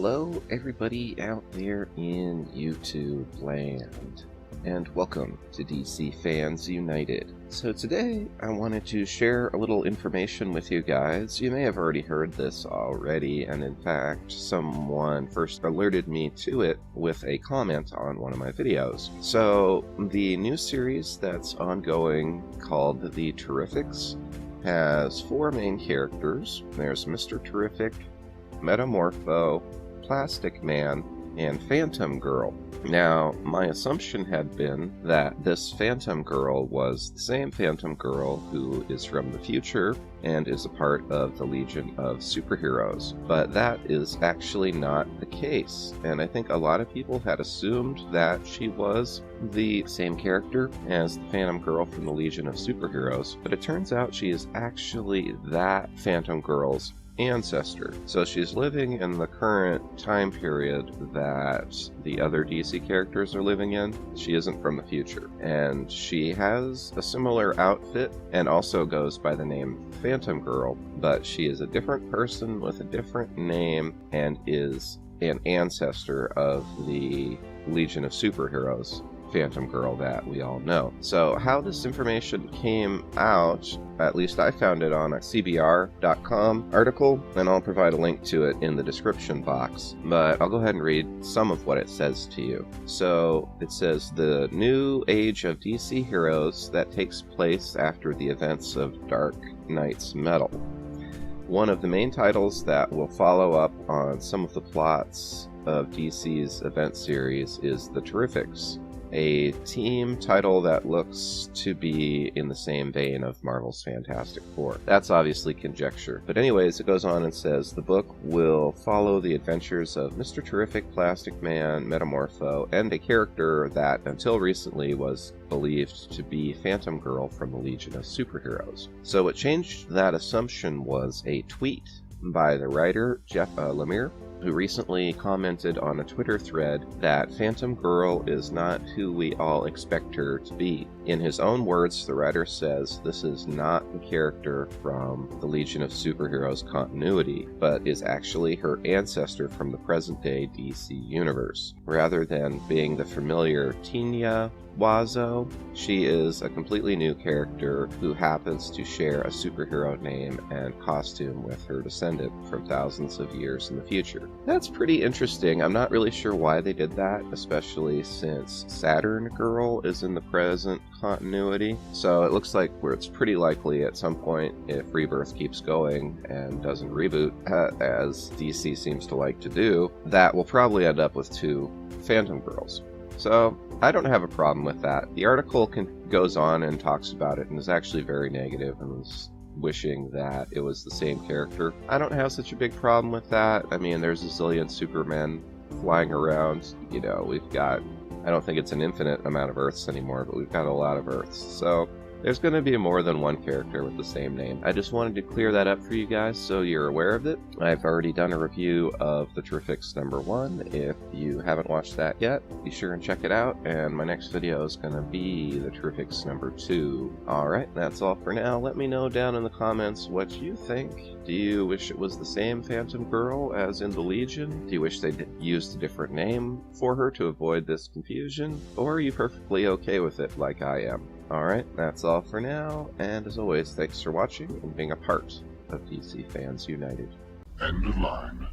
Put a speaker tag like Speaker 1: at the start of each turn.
Speaker 1: Hello everybody out there in YouTube land, and welcome to DC Fans United. So today I wanted to share a little information with you guys. You may have already heard this already, and in fact someone first alerted me to it with a comment on one of my videos. So the new series that's ongoing called The Terrifics has four main characters. There's Mr. Terrific, Metamorpho, Plastic Man, and Phantom Girl. Now, my assumption had been that this Phantom Girl was the same Phantom Girl who is from the future and is a part of the Legion of Superheroes, but that is actually not the case, and I think a lot of people had assumed that she was the same character as the Phantom Girl from the Legion of Superheroes, but it turns out she is actually that Phantom Girl's ancestor. So she's living in the current time period that the other DC characters are living in. She isn't from the future, and she has a similar outfit and also goes by the name Phantom Girl, but she is a different person with a different name and is an ancestor of the Legion of Superheroes Phantom Girl that we all know. So how this information came out, at least I found it on a CBR.com article, and I'll provide a link to it in the description box, but I'll go ahead and read some of what it says to you. So it says, the new age of DC heroes that takes place after the events of Dark Knight's Metal. One of the main titles that will follow up on some of the plots of DC's event series is The Terrifics, a team title that looks to be in the same vein of Marvel's Fantastic Four. That's obviously conjecture. But anyways, it goes on and says, the book will follow the adventures of Mr. Terrific, Plastic Man, Metamorpho, and a character that until recently was believed to be Phantom Girl from the Legion of Superheroes. So what changed that assumption was a tweet by the writer Jeff Lemire, who recently commented on a Twitter thread that Phantom Girl is not who we all expect her to be. In his own words, the writer says this is not the character from the Legion of Superheroes continuity, but is actually her ancestor from the present-day DC universe. Rather than being the familiar Tina Wazo, she is a completely new character who happens to share a superhero name and costume with her descendant from thousands of years in the future. That's pretty interesting. I'm not really sure why they did that, especially since Saturn Girl is in the present continuity. So it looks like it's pretty likely at some point, if Rebirth keeps going and doesn't reboot, as DC seems to like to do, that we'll probably end up with two Phantom Girls. So I don't have a problem with that. The article goes on and talks about it and is actually very negative and was wishing that it was the same character. I don't have such a big problem with that. I mean, there's a zillion Supermen flying around. You know, we've got, I don't think it's an infinite amount of Earths anymore, but we've got a lot of Earths. So there's going to be more than one character with the same name. I just wanted to clear that up for you guys so you're aware of it. I've already done a review of The Terrifics #1. If you haven't watched that yet, be sure and check it out. And my next video is going to be The Terrifics #2. Alright, that's all for now. Let me know down in the comments what you think. Do you wish it was the same Phantom Girl as in the Legion? Do you wish they used a different name for her to avoid this confusion? Or are you perfectly okay with it like I am? Alright, that's all for now, and as always, thanks for watching and being a part of DC Fans United.
Speaker 2: End of line.